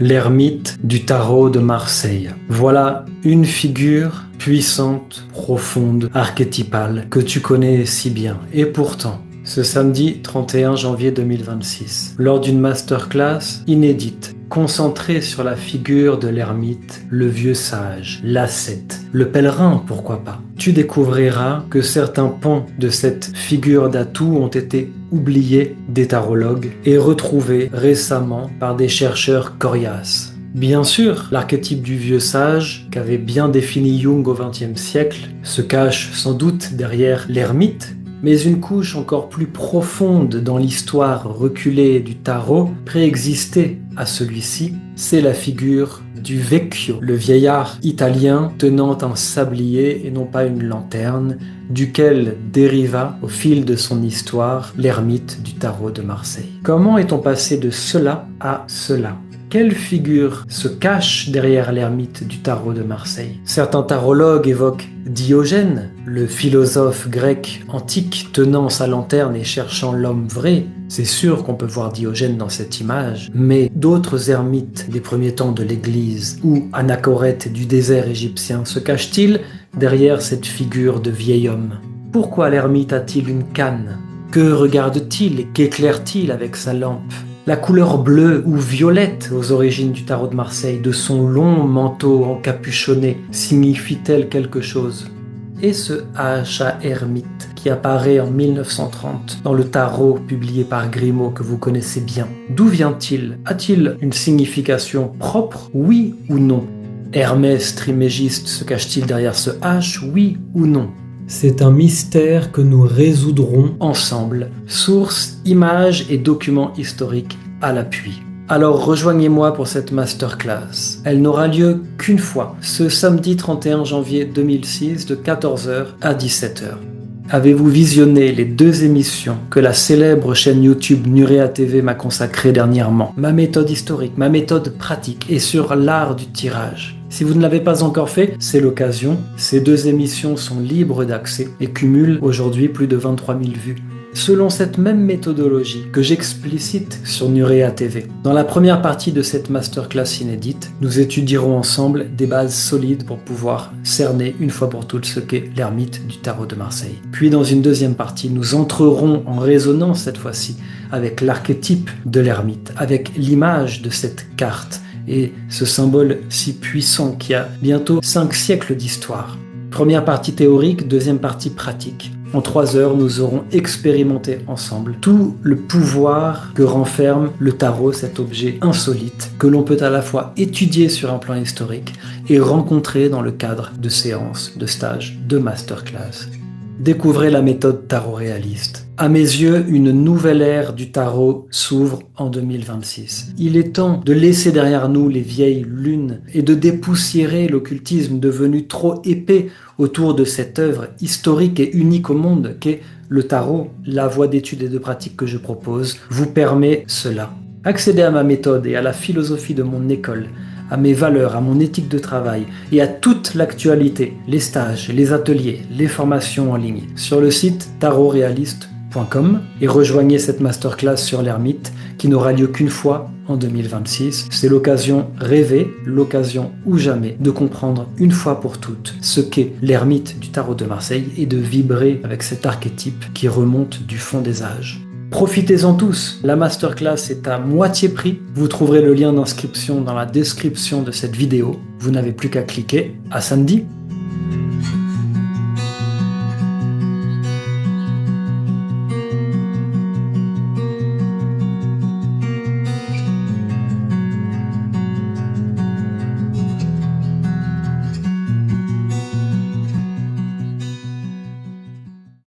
l'ermite du tarot de Marseille. Voilà une figure puissante, profonde, archétypale, que tu connais si bien. Et pourtant, ce samedi 31 janvier 2026, lors d'une masterclass inédite, concentrée sur la figure de l'ermite, le vieux sage, l'ascète, le pèlerin, pourquoi pas, tu découvriras que certains pans de cette figure d'atout ont été oubliés des tarologues et retrouvés récemment par des chercheurs coriaces. Bien sûr, l'archétype du vieux sage, qu'avait bien défini Jung au XXe siècle, se cache sans doute derrière l'ermite, mais une couche encore plus profonde dans l'histoire reculée du tarot préexistait à celui-ci, c'est la figure du vecchio, le vieillard italien tenant un sablier et non pas une lanterne, duquel dériva au fil de son histoire l'ermite du tarot de Marseille. Comment est-on passé de cela à cela ? Quelle figure se cache derrière l'ermite du tarot de Marseille? Certains tarologues évoquent Diogène, le philosophe grec antique tenant sa lanterne et cherchant l'homme vrai. C'est sûr qu'on peut voir Diogène dans cette image, mais d'autres ermites des premiers temps de l'Église ou Anachorète du désert égyptien se cachent-ils derrière cette figure de vieil homme? Pourquoi l'ermite a-t-il une canne? Que regarde-t-il et qu'éclaire-t-il avec sa lampe? La couleur bleue ou violette aux origines du tarot de Marseille de son long manteau encapuchonné signifie-t-elle quelque chose? Et ce H à ermite qui apparaît en 1930 dans le tarot publié par Grimaud que vous connaissez bien, d'où vient-il? A-t-il une signification propre, oui ou non? Hermès Trismégiste se cache-t-il derrière ce H, oui ou non? C'est un mystère que nous résoudrons ensemble, sources, images et documents historiques à l'appui. Alors rejoignez-moi pour cette masterclass. Elle n'aura lieu qu'une fois, ce samedi 31 janvier 2006 de 14h à 17h. Avez-vous visionné les 2 émissions que la célèbre chaîne YouTube Nurea TV m'a consacrées dernièrement? Ma méthode historique, ma méthode pratique et sur l'art du tirage. Si vous ne l'avez pas encore fait, c'est l'occasion. Ces 2 émissions sont libres d'accès et cumulent aujourd'hui plus de 23 000 vues. Selon cette même méthodologie que j'explicite sur Nurea TV. Dans la première partie de cette masterclass inédite, nous étudierons ensemble des bases solides pour pouvoir cerner une fois pour toutes ce qu'est l'ermite du tarot de Marseille. Puis dans une deuxième partie, nous entrerons en résonance cette fois-ci avec l'archétype de l'ermite, avec l'image de cette carte et ce symbole si puissant qui a bientôt 5 siècles d'histoire. Première partie théorique, deuxième partie pratique. En 3 heures, nous aurons expérimenté ensemble tout le pouvoir que renferme le tarot, cet objet insolite que l'on peut à la fois étudier sur un plan historique et rencontrer dans le cadre de séances, de stages, de masterclass. Découvrez la méthode tarot réaliste. À mes yeux, une nouvelle ère du tarot s'ouvre en 2026. Il est temps de laisser derrière nous les vieilles lunes et de dépoussiérer l'occultisme devenu trop épais autour de cette œuvre historique et unique au monde qu'est le tarot. La voie d'étude et de pratique que je propose vous permet cela. Accédez à ma méthode et à la philosophie de mon école, à mes valeurs, à mon éthique de travail et à toute l'actualité, les stages, les ateliers, les formations en ligne sur le site tarotréaliste.com et rejoignez cette masterclass sur l'ermite qui n'aura lieu qu'une fois en 2026. C'est l'occasion rêvée, l'occasion ou jamais de comprendre une fois pour toutes ce qu'est l'ermite du tarot de Marseille et de vibrer avec cet archétype qui remonte du fond des âges. Profitez-en tous, la masterclass est à moitié prix. Vous trouverez le lien d'inscription dans la description de cette vidéo. Vous n'avez plus qu'à cliquer. À samedi!